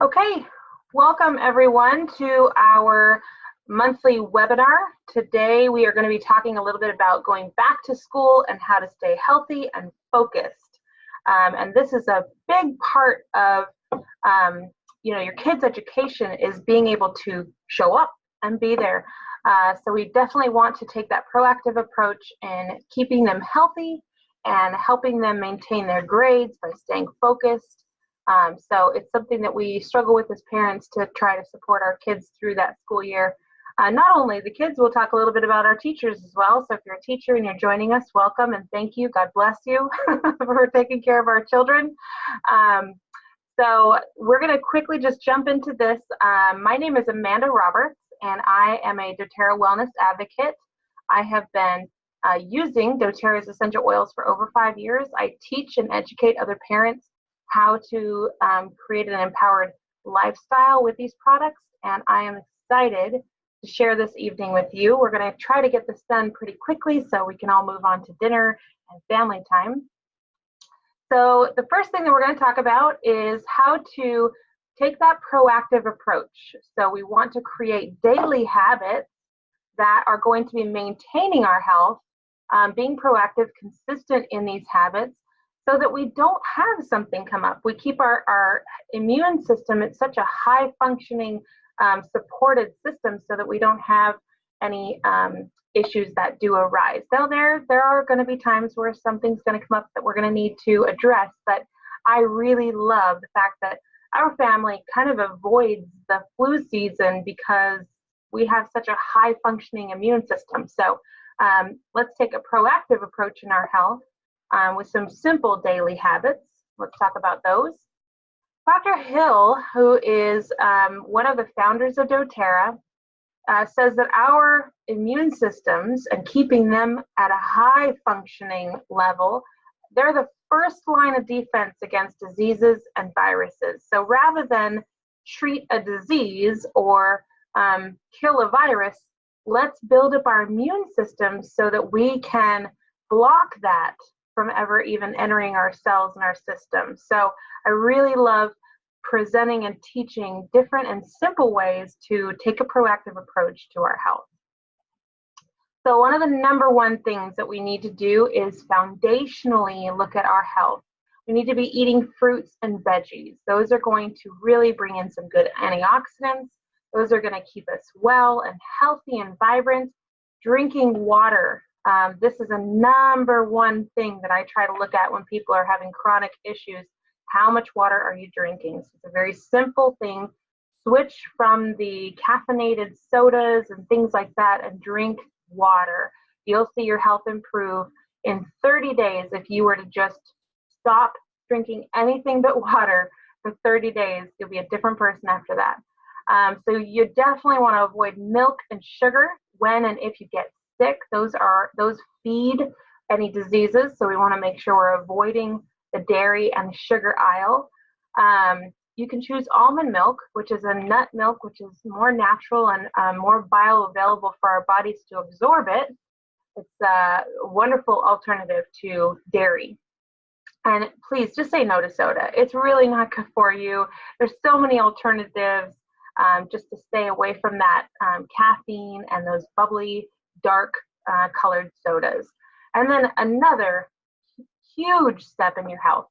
Okay, welcome everyone to our monthly webinar. Today we are going to be talking a little bit about going back to school and how to stay healthy and focused. And this is a big part of your kids' education is being able to show up and be there. So we definitely want to take that proactive approach in keeping them healthy and helping them maintain their grades by staying focused. So it's something that we struggle with as parents to try to support our kids through that school year. Not only the kids, we'll talk a little bit about our teachers as well. So if you're a teacher and you're joining us, welcome and thank you. God bless you for taking care of our children. So we're going to quickly just jump into this. My name is Amanda Roberts, and I am a doTERRA wellness advocate. I have been using doTERRA's essential oils for over 5 years. I teach and educate other parents how to create an empowered lifestyle with these products, and I am excited to share this evening with you. We're going to try to get this done pretty quickly so we can all move on to dinner and family time. So the first thing that we're going to talk about is how to take that proactive approach. So we want to create daily habits that are going to be maintaining our health, being proactive, consistent in these habits, so that we don't have something come up. We keep our immune system at such a high functioning, supported system so that we don't have any issues that do arise. So there are going to be times where something's going to come up that we're going to need to address, but I really love the fact that our family kind of avoids the flu season because we have such a high functioning immune system. So let's take a proactive approach in our health. With some simple daily habits. Let's talk about those. Dr. Hill, who is one of the founders of doTERRA, says that our immune systems and keeping them at a high functioning level, they're the first line of defense against diseases and viruses. So rather than treat a disease or kill a virus, let's build up our immune system so that we can block that from ever even entering our cells and our system. So I really love presenting and teaching different and simple ways to take a proactive approach to our health. So one of the number one things that we need to do is foundationally look at our health. We need to be eating fruits and veggies. Those are going to really bring in some good antioxidants. Those are going to keep us well and healthy and vibrant. Drinking water. This is a number one thing that I try to look at when people are having chronic issues. How much water are you drinking? So it's a very simple thing. Switch from the caffeinated sodas and things like that and drink water. You'll see your health improve in 30 days if you were to just stop drinking anything but water for 30 days. You'll be a different person after that. So you definitely want to avoid milk and sugar when and if you get sick. Those feed any diseases, so we want to make sure we're avoiding the dairy and sugar aisle. You can choose almond milk, which is a nut milk, which is more natural and more bioavailable for our bodies to absorb it. It's a wonderful alternative to dairy. And please just say no to soda. It's really not good for you. There's so many alternatives just to stay away from that caffeine and those bubbly, dark colored sodas. And then another huge step in your health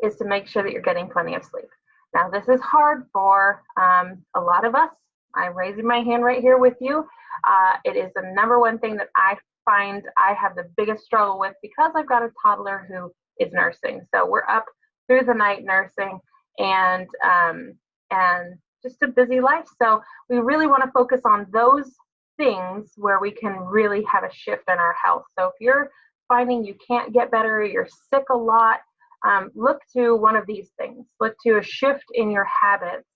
is to make sure that you're getting plenty of sleep. Now this is hard for a lot of us. I'm raising my hand right here with you. It is the number one thing that I find I have the biggest struggle with because I've got a toddler who is nursing. So we're up through the night nursing and just a busy life. So we really want to focus on those things where we can really have a shift in our health. So if you're finding you can't get better, you're sick a lot, look to one of these things. Look to a shift in your habits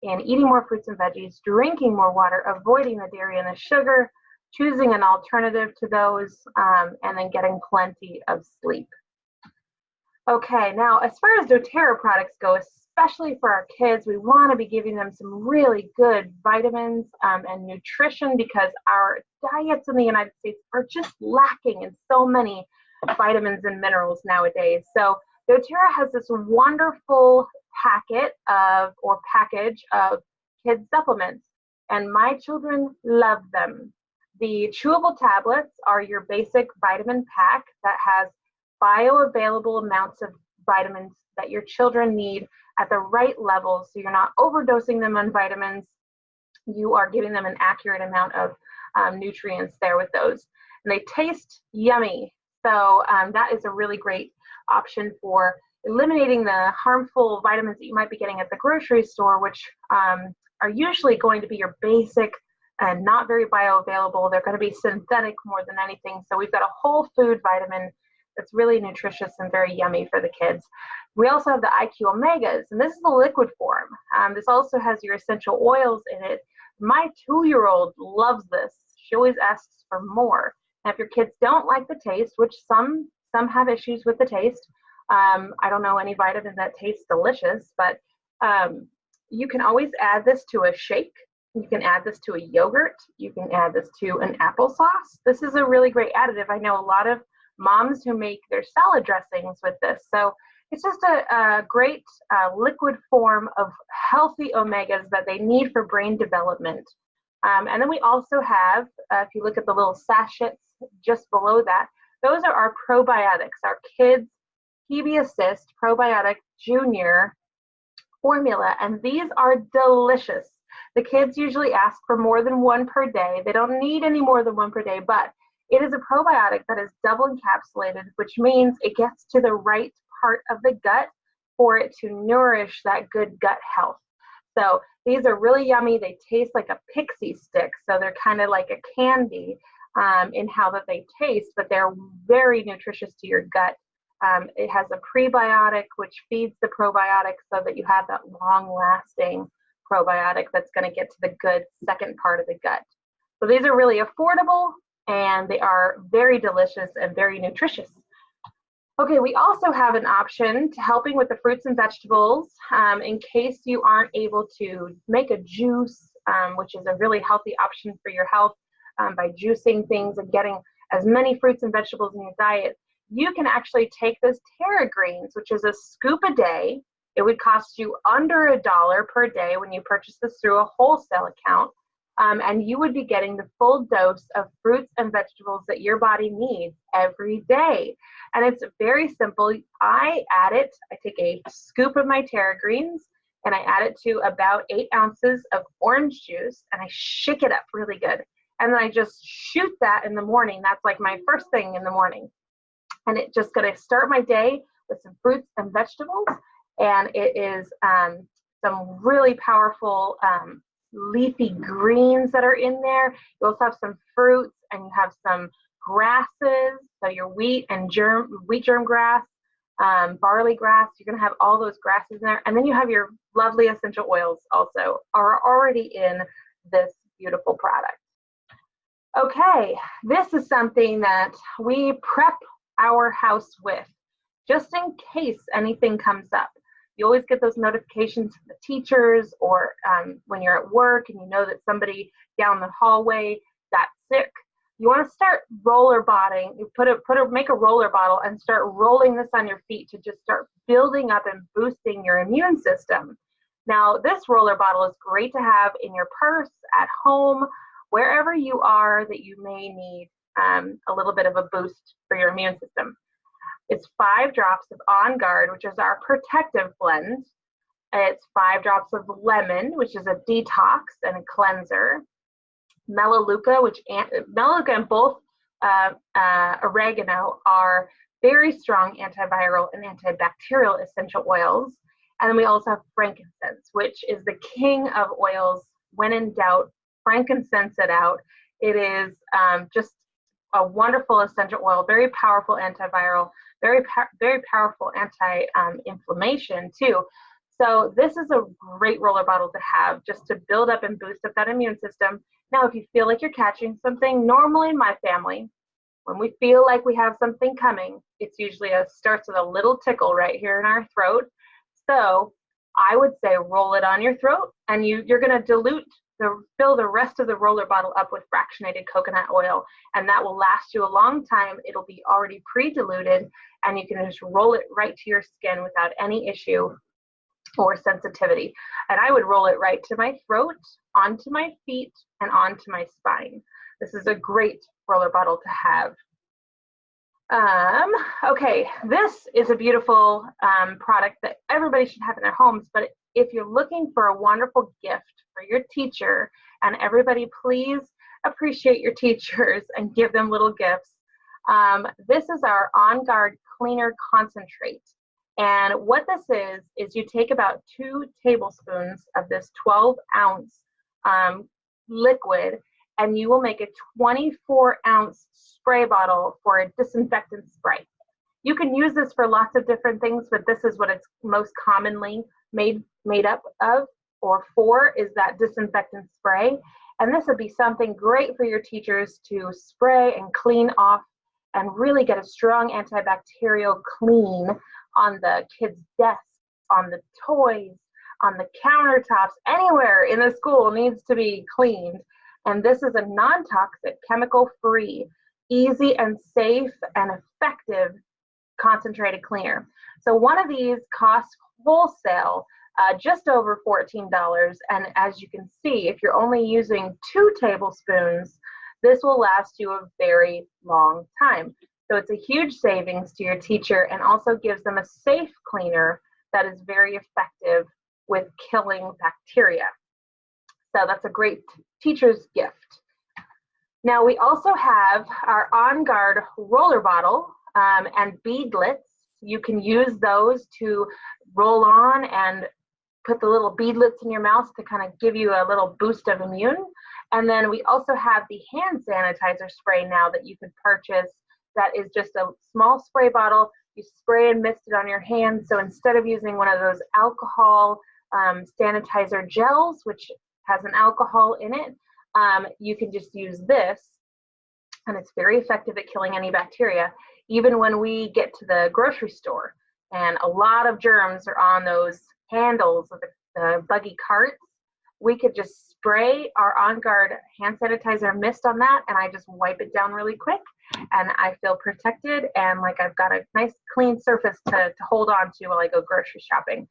in eating more fruits and veggies, drinking more water, avoiding the dairy and the sugar, choosing an alternative to those, and then getting plenty of sleep. Okay, now as far as doTERRA products go, especially for our kids, we want to be giving them some really good vitamins and nutrition because our diets in the United States are just lacking in so many vitamins and minerals nowadays. So doTERRA has this wonderful packet of or package of kids supplements, and my children love them. The chewable tablets are your basic vitamin pack that has bioavailable amounts of vitamins that your children need at the right levels, so you're not overdosing them on vitamins. You are giving them an accurate amount of nutrients there with those, and they taste yummy. So that is a really great option for eliminating the harmful vitamins that you might be getting at the grocery store, which are usually going to be your basic and not very bioavailable. They're going to be synthetic more than anything. So we've got a whole food vitamin that's really nutritious and very yummy for the kids. We also have the IQ Omegas, and this is the liquid form. This also has your essential oils in it. My 2-year-old loves this. She always asks for more. Now, if your kids don't like the taste, which some have issues with the taste, I don't know any vitamin that tastes delicious, but you can always add this to a shake. You can add this to a yogurt. You can add this to an applesauce. This is a really great additive. I know a lot of moms who make their salad dressings with this. So it's just a great liquid form of healthy omegas that they need for brain development. And then we also have, if you look at the little sachets just below that, those are our probiotics, our kids' PB Assist Probiotic Junior formula, and these are delicious. The kids usually ask for more than one per day. They don't need any more than one per day, but it is a probiotic that is double encapsulated, which means it gets to the right part of the gut for it to nourish that good gut health. So these are really yummy. They taste like a pixie stick, so they're kind of like a candy in how that they taste, but they're very nutritious to your gut. It has a prebiotic which feeds the probiotic so that you have that long-lasting probiotic that's going to get to the good second part of the gut. So these are really affordable, and they are very delicious and very nutritious. Okay, we also have an option to helping with the fruits and vegetables in case you aren't able to make a juice, which is a really healthy option for your health by juicing things and getting as many fruits and vegetables in your diet. You can actually take this Terra Greens, which is a scoop a day. It would cost you under $1 per day when you purchase this through a wholesale account. And you would be getting the full dose of fruits and vegetables that your body needs every day. And it's very simple. I take a scoop of my Terra Greens and I add it to about 8 ounces of orange juice, and I shake it up really good. And then I just shoot that in the morning. That's like my first thing in the morning. And it's just gonna start my day with some fruits and vegetables. And it is some really powerful leafy greens that are in there. You also have some fruits, and you have some grasses, so your wheat germ grass, barley grass. You're going to have all those grasses in there, and then you have your lovely essential oils also are already in this beautiful product. Okay, this is something that we prep our house with just in case anything comes up. You always get those notifications from the teachers, or when you're at work and you know that somebody down the hallway got sick. You want to start roller botting. You make a roller bottle and start rolling this on your feet to just start building up and boosting your immune system. Now, this roller bottle is great to have in your purse, at home, wherever you are that you may need a little bit of a boost for your immune system. It's 5 drops of On Guard, which is our protective blend. It's 5 drops of lemon, which is a detox and a cleanser. Melaleuca, Melaleuca and both oregano are very strong antiviral and antibacterial essential oils. And then we also have frankincense, which is the king of oils. When in doubt, frankincense it out. It is just a wonderful essential oil, very powerful antiviral, very powerful anti-inflammation too. So this is a great roller bottle to have just to build up and boost up that immune system. Now, if you feel like you're catching something, normally in my family, when we feel like we have something coming, it's usually starts with a little tickle right here in our throat. So I would say roll it on your throat, and you're going to fill the rest of the roller bottle up with fractionated coconut oil, and that will last you a long time. It'll be already pre-diluted, and you can just roll it right to your skin without any issue. or sensitivity. And I would roll it right to my throat, onto my feet, and onto my spine. This is a great roller bottle to have. Okay, this is a beautiful product that everybody should have in their homes, but if you're looking for a wonderful gift for your teacher, and everybody please appreciate your teachers and give them little gifts, this is our On Guard Cleaner Concentrate. And what this is you take about 2 tablespoons of this 12-ounce liquid, and you will make a 24-ounce spray bottle for a disinfectant spray. You can use this for lots of different things, but this is what it's most commonly made up of or for, is that disinfectant spray. And this would be something great for your teachers to spray and clean off and really get a strong antibacterial clean on the kids' desks, on the toys, on the countertops, anywhere in the school needs to be cleaned. And this is a non-toxic, chemical-free, easy and safe and effective concentrated cleaner. So one of these costs wholesale just over $14. And as you can see, if you're only using 2 tablespoons, this will last you a very long time. So it's a huge savings to your teacher and also gives them a safe cleaner that is very effective with killing bacteria. So that's a great teacher's gift. Now we also have our On Guard roller bottle and beadlets. You can use those to roll on and put the little beadlets in your mouth to kind of give you a little boost of immune. And then we also have the hand sanitizer spray now that you can purchase that is just a small spray bottle. You spray and mist it on your hands. So instead of using one of those alcohol sanitizer gels, which has an alcohol in it, you can just use this, and it's very effective at killing any bacteria. Even when we get to the grocery store and a lot of germs are on those handles of the buggy carts, we could just spray our On Guard hand sanitizer mist on that, and I just wipe it down really quick, and I feel protected and like I've got a nice clean surface to hold on to while I go grocery shopping.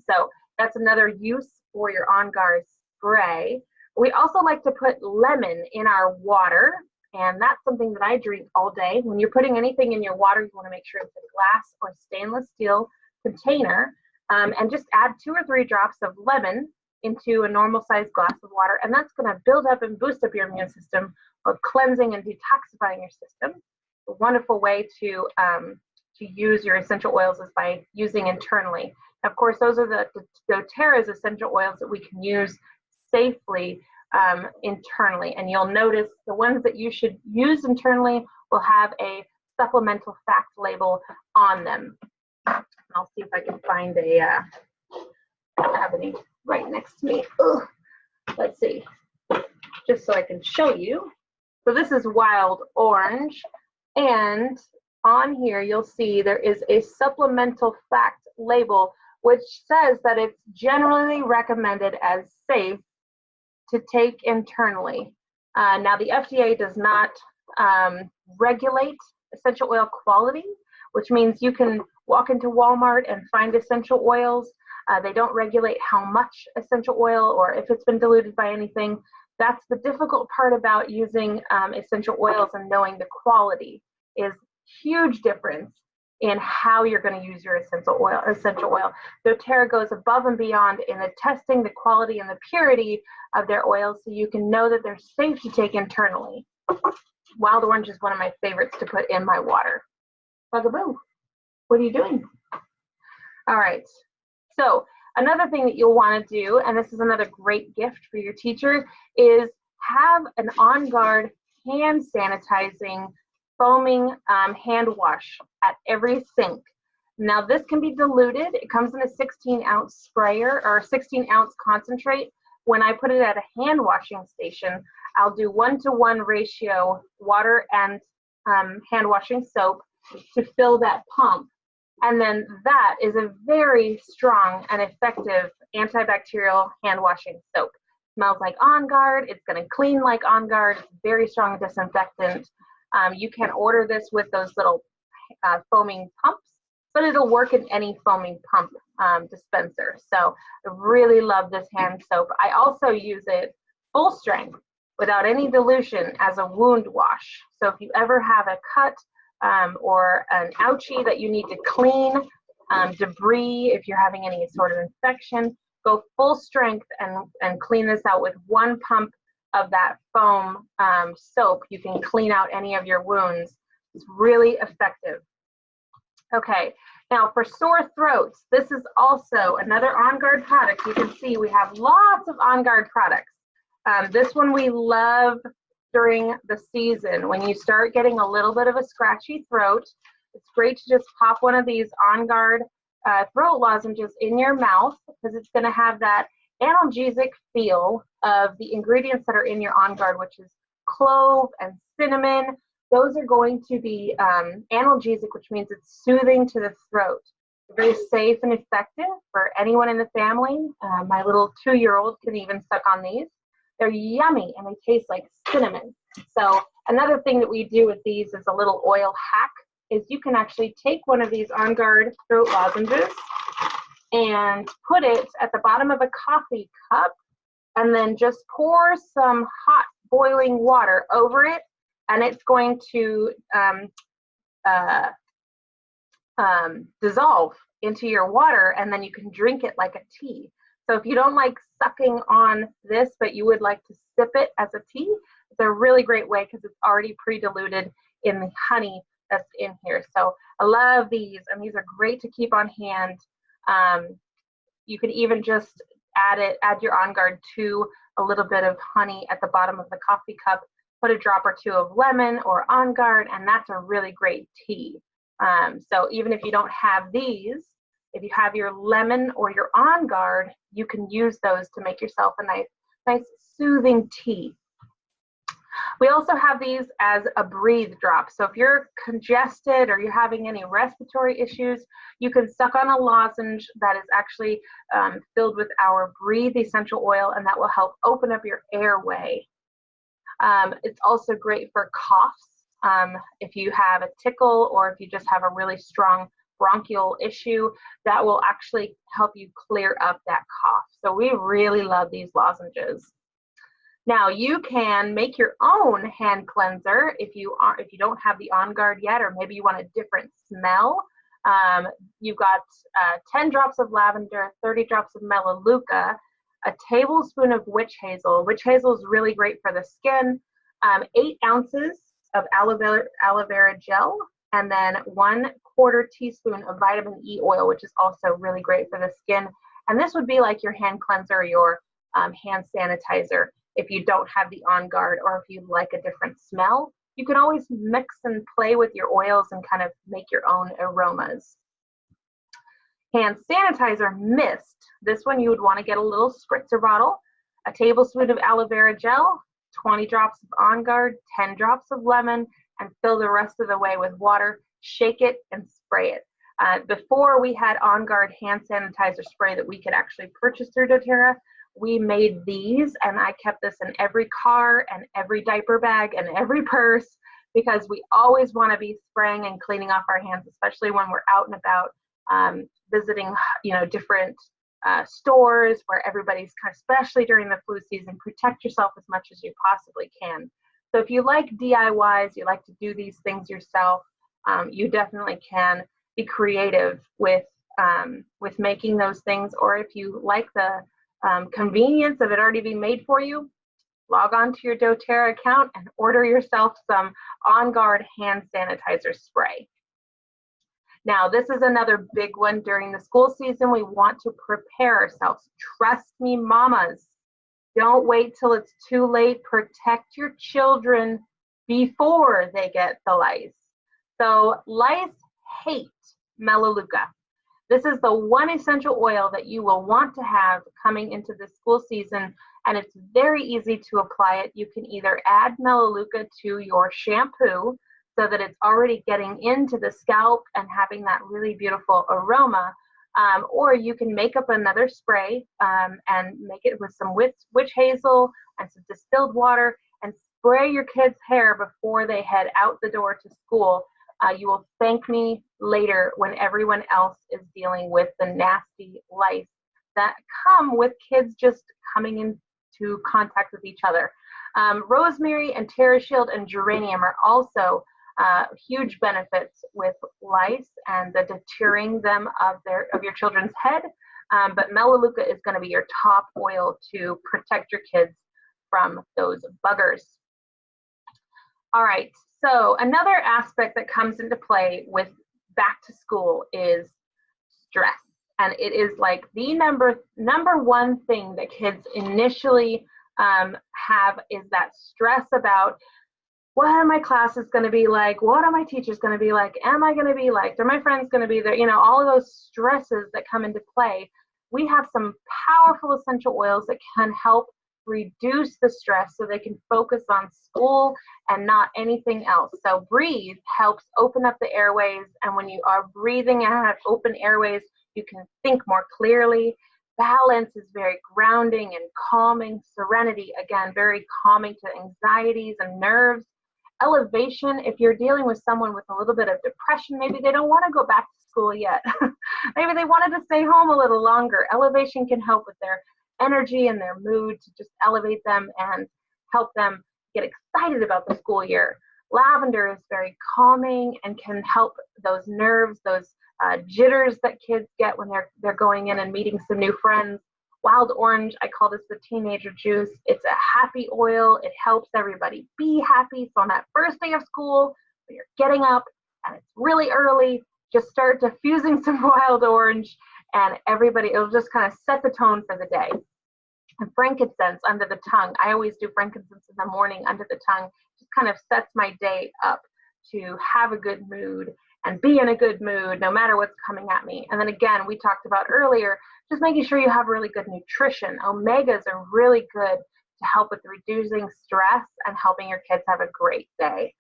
So that's another use for your On Guard spray. We also like to put lemon in our water, and that's something that I drink all day. When you're putting anything in your water, you want to make sure it's a glass or stainless steel container, and just add 2 or 3 drops of lemon into a normal sized glass of water, and that's going to build up and boost up your immune system while cleansing and detoxifying your system. A wonderful way to use your essential oils is by using internally. Of course, those are the doTERRA's essential oils that we can use safely internally, and you'll notice the ones that you should use internally will have a supplemental fact label on them. I'll see if I can find a, I don't have any right next to me. Ugh. Let's see, just so I can show you. So this is wild orange, and on here you'll see there is a supplemental fact label which says that it's generally recommended as safe to take internally. Now the FDA does not regulate essential oil quality, which means you can walk into Walmart and find essential oils. They don't regulate how much essential oil or if it's been diluted by anything. That's the difficult part about using essential oils and knowing the quality is huge difference in how you're going to use your essential oil. doTERRA goes above and beyond in the testing, the quality, and the purity of their oils so you can know that they're safe to take internally. Wild orange is one of my favorites to put in my water. Bugaboo, what are you doing? All right, so another thing that you'll want to do, and this is another great gift for your teacher, is have an On Guard hand sanitizing foaming hand wash at every sink. Now this can be diluted. It comes in a 16-ounce sprayer or 16-ounce concentrate. When I put it at a hand washing station, I'll do 1-to-1 ratio water and hand washing soap to fill that pump. And then that is a very strong and effective antibacterial hand washing soap. Smells like On Guard. It's going to clean like On Guard. It's very strong disinfectant. You can order this with those little foaming pumps, but it'll work in any foaming pump dispenser. So I really love this hand soap. I also use it full strength without any dilution as a wound wash. So if you ever have a cut or an ouchie that you need to clean, debris, if you're having any sort of infection, go full strength and clean this out with one pump of that foam soap. You can clean out any of your wounds. It's really effective. Okay, now for sore throats, this is also another On Guard product. You can see we have lots of On Guard products. This one we love during the season. When you start getting a little bit of a scratchy throat, it's great to just pop one of these On Guard throat lozenges in your mouth, because it's going to have that analgesic feel of the ingredients that are in your On Guard, which is clove and cinnamon. Those are going to be analgesic, which means it's soothing to the throat. Very safe and effective for anyone in the family. My little 2-year-old can even suck on these. They're yummy and they taste like cinnamon. So another thing that we do with these is a little oil hack, is you can actually take one of these On Guard throat lozenges and put it at the bottom of a coffee cup, and then just pour some hot boiling water over it, and it's going to dissolve into your water, and then you can drink it like a tea. So if you don't like sucking on this, but you would like to sip it as a tea, it's a really great way because it's already pre-diluted in the honey that's in here. So I love these, and these are great to keep on hand. You could even just add your On Guard to a little bit of honey at the bottom of the coffee cup, put a drop or two of lemon or On Guard, and that's a really great tea. So even if you don't have these, if you have your lemon or your On Guard, you can use those to make yourself a nice soothing tea. We also have these as a breathe drop. So if you're congested or you're having any respiratory issues, you can suck on a lozenge that is actually filled with our Breathe essential oil, and that will help open up your airway. It's also great for coughs. If you have a tickle or if you just have a really strong bronchial issue, that will actually help you clear up that cough. So we really love these lozenges. Now you can make your own hand cleanser if you don't have the On Guard yet, or maybe you want a different smell. You've got 10 drops of lavender, 30 drops of melaleuca, a tablespoon of witch hazel. Witch hazel is really great for the skin. 8 ounces of aloe vera gel, and then 1/4 teaspoon of vitamin E oil, which is also really great for the skin. And this would be like your hand cleanser, or your hand sanitizer. If you don't have the On Guard, or if you like a different smell, you can always mix and play with your oils and kind of make your own aromas. Hand sanitizer mist. This one you would want to get a little spritzer bottle, a tablespoon of aloe vera gel, 20 drops of On Guard, 10 drops of lemon, and fill the rest of the way with water. Shake it and spray it. Before we had On Guard hand sanitizer spray that we could actually purchase through doTERRA, we made these, and I kept this in every car and every diaper bag and every purse, because we always want to be spraying and cleaning off our hands, especially when we're out and about visiting, different stores where everybody's especially during the flu season. Protect yourself as much as you possibly can. So if you like DIYs, you like to do these things yourself, you definitely can be creative with making those things. Or if you like the convenience of it already being made for you, log on to your doTERRA account and order yourself some On Guard hand sanitizer spray. Now, this is another big one during the school season. We want to prepare ourselves. Trust me, mamas, don't wait till it's too late. Protect your children before they get the lice. So lice hate melaleuca. This is the one essential oil that you will want to have coming into the school season, and it's very easy to apply it. You can either add melaleuca to your shampoo so that it's already getting into the scalp and having that really beautiful aroma, or you can make up another spray and make it with some witch hazel and some distilled water and spray your kids' hair before they head out the door to school. You will thank me later when everyone else is dealing with the nasty lice that come with kids just coming into contact with each other. Rosemary and TerraShield and geranium are also huge benefits with lice and the deterring them of your children's head. But Melaleuca is going to be your top oil to protect your kids from those buggers. All right, so another aspect that comes into play with back to school is stress. And it is like the number one thing that kids initially have is that stress about, what are my classes going to be like? What are my teachers going to be like? Am I going to be liked? Are my friends going to be there? You know, all of those stresses that come into play. We have some powerful essential oils that can help reduce the stress so they can focus on school and not anything else. So Breathe helps open up the airways, and when you are breathing out open airways, you can think more clearly. Balance is very grounding and calming. Serenity, again, very calming to anxieties and nerves. Elevation, if you're dealing with someone with a little bit of depression, maybe they don't want to go back to school yet. Maybe they wanted to stay home a little longer. Elevation can help with their energy and their mood to just elevate them and help them get excited about the school year. Lavender is very calming and can help those nerves, those jitters that kids get when they're going in and meeting some new friends. Wild orange, I call this the teenager juice. It's a happy oil. It helps everybody be happy. So on that first day of school, when you're getting up and it's really early, just start diffusing some wild orange, and it'll just kind of set the tone for the day. And frankincense under the tongue. I always do frankincense in the morning under the tongue. Just kind of sets my day up to have a good mood and be in a good mood no matter what's coming at me. And then again, we talked about earlier, just making sure you have really good nutrition. Omegas are really good to help with reducing stress and helping your kids have a great day.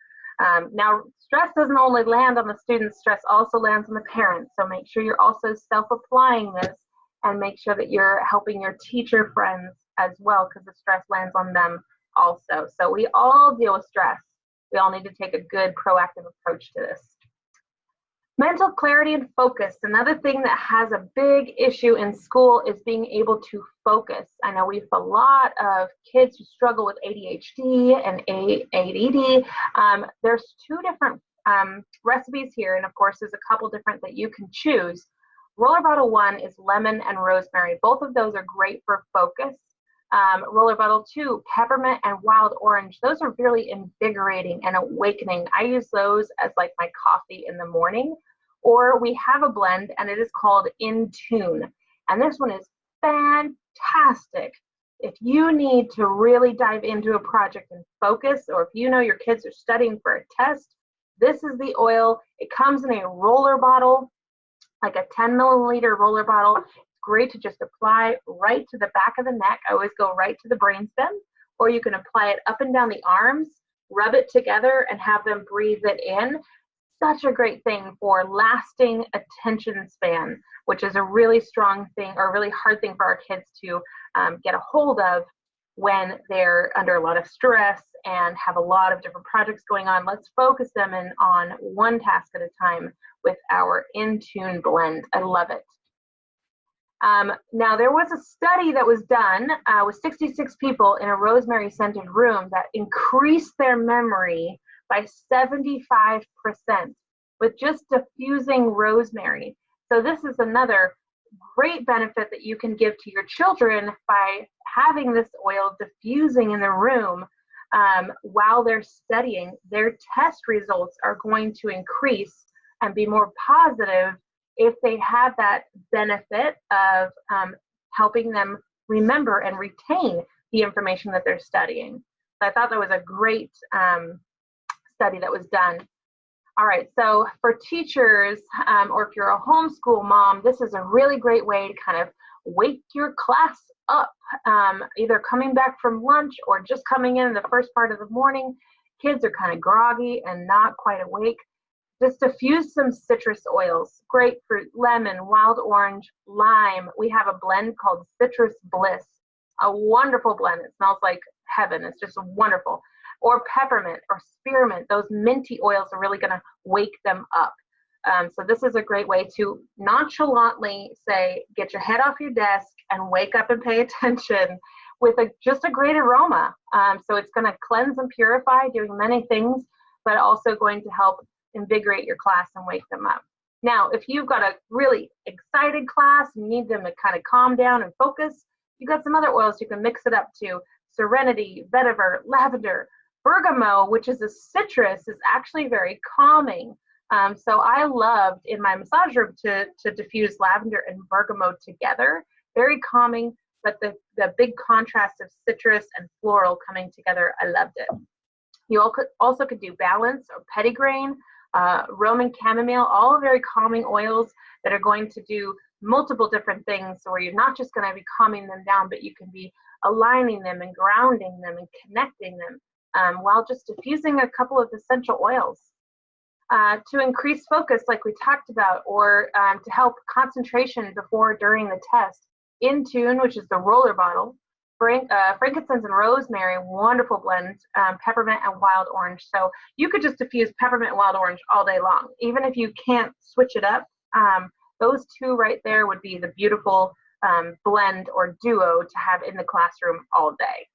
Now, stress doesn't only land on the students, stress also lands on the parents. So make sure you're also self-applying this and make sure that you're helping your teacher friends as well, because the stress lands on them also. So we all deal with stress. We all need to take a good proactive approach to this. Mental clarity and focus. Another thing that has a big issue in school is being able to focus. I know we have a lot of kids who struggle with ADHD and ADD. There's two different recipes here, and of course there's a couple different that you can choose. Roller Bottle 1 is lemon and rosemary. Both of those are great for focus. Roller Bottle 2, peppermint and wild orange. Those are really invigorating and awakening. I use those as like my coffee in the morning. Or we have a blend and it is called In Tune. And this one is fantastic. If you need to really dive into a project and focus, or if you know your kids are studying for a test, this is the oil. It comes in a roller bottle, like a 10 milliliter roller bottle. Great to just apply right to the back of the neck. I always go right to the brainstem, or you can apply it up and down the arms, rub it together and have them breathe it in. Such a great thing for lasting attention span, which is a really strong thing or a really hard thing for our kids to get a hold of when they're under a lot of stress and have a lot of different projects going on. Let's focus them in on one task at a time with our In Tune blend. I love it. Now, there was a study that was done with 66 people in a rosemary scented room that increased their memory by 75% with just diffusing rosemary. So this is another great benefit that you can give to your children by having this oil diffusing in the room while they're studying. Their test results are going to increase and be more positive if they have that benefit of helping them remember and retain the information that they're studying. So I thought that was a great study that was done. All right, so for teachers, or if you're a homeschool mom, this is a really great way to kind of wake your class up, either coming back from lunch or just coming in the first part of the morning. Kids are kind of groggy and not quite awake. Just diffuse some citrus oils, grapefruit, lemon, wild orange, lime. We have a blend called Citrus Bliss, a wonderful blend. It smells like heaven. It's just wonderful. or peppermint or spearmint. Those minty oils are really going to wake them up. So this is a great way to nonchalantly say, get your head off your desk and wake up and pay attention with just a great aroma. So it's going to cleanse and purify, doing many things, but also going to help invigorate your class and wake them up. Now, if you've got a really excited class and you need them to kind of calm down and focus, you've got some other oils you can mix it up to. Serenity, vetiver, lavender, bergamot, which is a citrus, is actually very calming. So I loved in my massage room to diffuse lavender and bergamot together. Very calming, but the big contrast of citrus and floral coming together, I loved it. You also could do balance or petitgrain, Roman chamomile, all very calming oils that are going to do multiple different things, where you're not just going to be calming them down, but you can be aligning them and grounding them and connecting them while just diffusing a couple of essential oils. To increase focus, like we talked about, or to help concentration before, during the test, In Tune, which is the roller bottle, frankincense and rosemary, wonderful blend, peppermint and wild orange. So you could just diffuse peppermint and wild orange all day long. Even if you can't switch it up, those two right there would be the beautiful blend or duo to have in the classroom all day.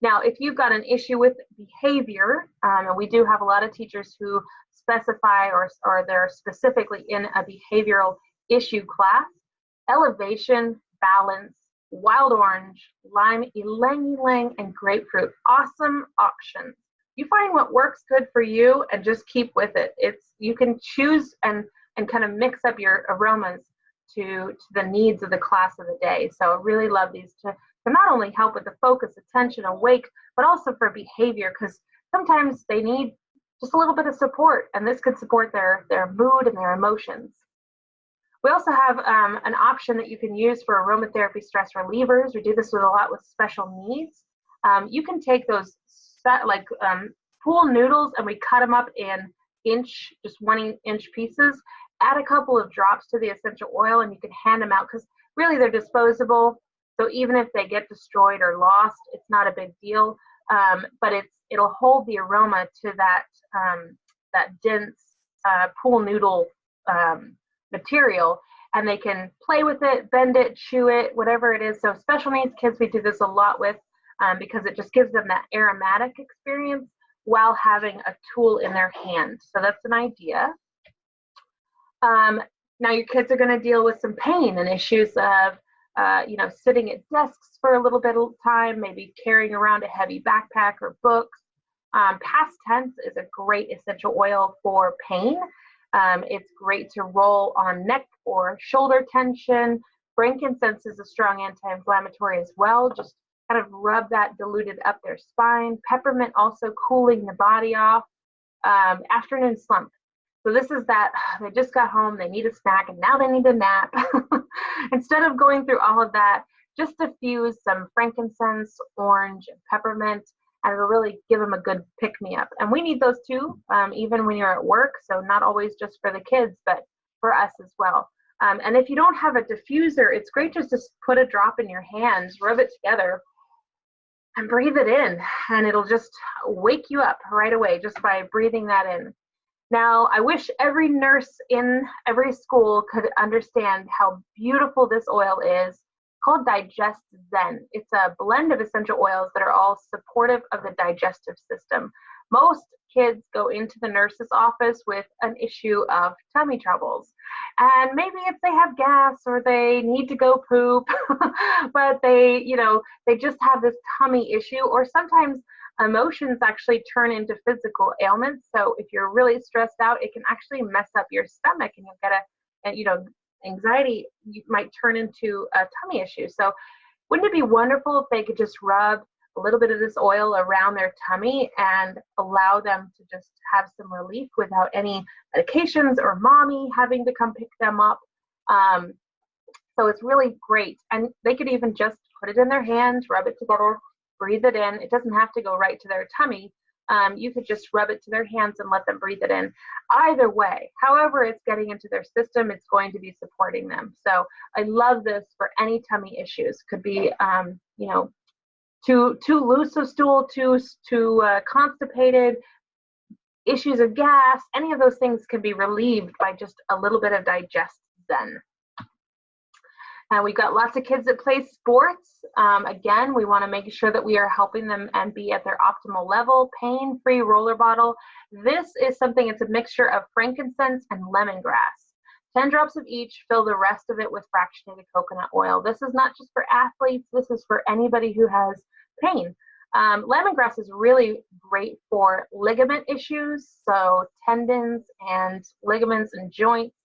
Now, if you've got an issue with behavior, and we do have a lot of teachers who specify or they're specifically in a behavioral issue class, elevation, balance, wild orange, lime, ylang ylang, and grapefruit, awesome options. You find what works good for you and just keep with it. You can choose and kind of mix up your aromas to the needs of the class of the day. So I really love these to not only help with the focus, attention, awake, but also for behavior, because sometimes they need just a little bit of support, and this could support their mood and their emotions. We also have an option that you can use for aromatherapy stress relievers. We do this with a lot with special needs. You can take those pool noodles, and we cut them up in just 1-inch pieces, add a couple of drops to the essential oil, and you can hand them out, because really they're disposable. So even if they get destroyed or lost, it's not a big deal. But it'll hold the aroma to that dense pool noodle material, and they can play with it, bend it, chew it, whatever it is. So special needs kids, we do this a lot with because it just gives them that aromatic experience while having a tool in their hand. So that's an idea. Now your kids are going to deal with some pain and issues of sitting at desks for a little bit of time, maybe carrying around a heavy backpack or books. Past tense is a great essential oil for pain. It's great to roll on neck or shoulder tension. Frankincense is a strong anti-inflammatory as well. Just kind of rub that diluted up their spine. Peppermint also cooling the body off. Afternoon slump. So this is that they just got home, they need a snack, and now they need a nap. Instead of going through all of that, just diffuse some frankincense, orange, and peppermint, and it'll really give them a good pick-me-up. And we need those too, even when you're at work, so not always just for the kids, but for us as well. And if you don't have a diffuser, it's great just to put a drop in your hands, rub it together, and breathe it in, and it'll just wake you up right away just by breathing that in. Now, I wish every nurse in every school could understand how beautiful this oil is, called Digest Zen. It's a blend of essential oils that are all supportive of the digestive system. Most kids go into the nurse's office with an issue of tummy troubles. And maybe if they have gas or they need to go poop, but they just have this tummy issue, or sometimes emotions actually turn into physical ailments. So if you're really stressed out, it can actually mess up your stomach, and you'll get anxiety might turn into a tummy issue. So wouldn't it be wonderful if they could just rub a little bit of this oil around their tummy and allow them to just have some relief without any medications or mommy having to come pick them up? So it's really great. And they could even just put it in their hands, rub it together, breathe it in. It doesn't have to go right to their tummy. You could just rub it to their hands and let them breathe it in. Either way, however it's getting into their system, it's going to be supporting them. So I love this for any tummy issues. Could be, too loose of stool, too constipated, issues of gas, any of those things can be relieved by just a little bit of Digest Zen. And we've got lots of kids that play sports. Again, we want to make sure that we are helping them and be at their optimal level. Pain-free roller bottle. This is something, it's a mixture of frankincense and lemongrass. 10 drops of each, fill the rest of it with fractionated coconut oil. This is not just for athletes, this is for anybody who has pain. Lemongrass is really great for ligament issues, so tendons and ligaments and joints.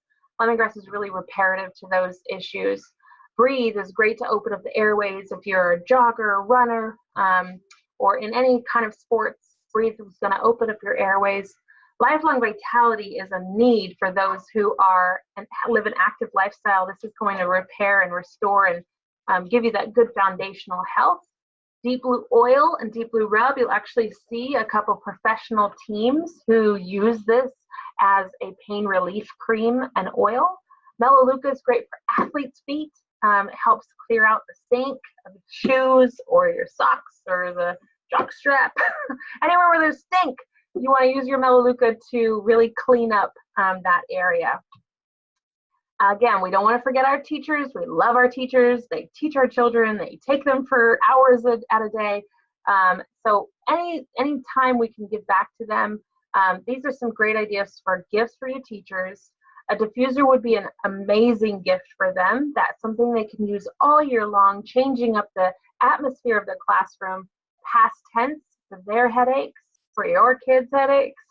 Lemongrass is really reparative to those issues. Breathe is great to open up the airways if you're a jogger, runner, or in any kind of sports. Breathe is going to open up your airways. Lifelong vitality is a need for those who are and live an active lifestyle. This is going to repair and restore and give you that good foundational health. Deep Blue Oil and Deep Blue Rub, you'll actually see a couple professional teams who use this as a pain relief cream and oil. Melaleuca is great for athletes' feet. It helps clear out the stink of shoes or your socks or the jock strap. Anywhere where there's stink, you want to use your Melaleuca to really clean up that area. Again, we don't want to forget our teachers. We love our teachers. They teach our children. They take them for hours at a day. So any time we can give back to them, these are some great ideas for gifts for your teachers. A diffuser would be an amazing gift for them. That's something they can use all year long, changing up the atmosphere of the classroom, past tense for their headaches, for your kids' headaches.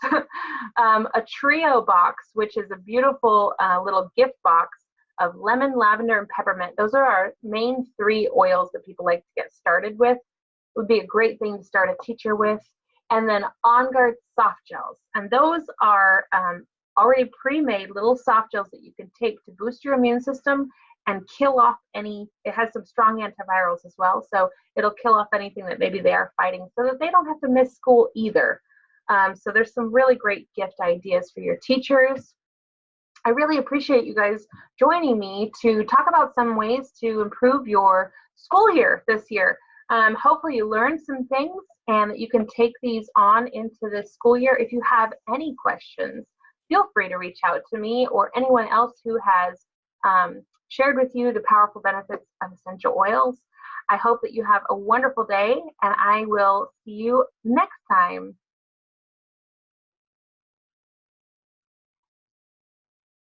A trio box, which is a beautiful little gift box of lemon, lavender, and peppermint. Those are our main 3 oils that people like to get started with. It would be a great thing to start a teacher with. And then On Guard soft gels. And those are already pre-made little soft gels that you can take to boost your immune system and kill off any, it has some strong antivirals as well, so it'll kill off anything that maybe they are fighting so that they don't have to miss school either. So there's some really great gift ideas for your teachers. I really appreciate you guys joining me to talk about some ways to improve your school year this year. Hopefully you learned some things and that you can take these on into the school year. If you have any questions, feel free to reach out to me or anyone else who has shared with you the powerful benefits of essential oils. I hope that you have a wonderful day, and I will see you next time.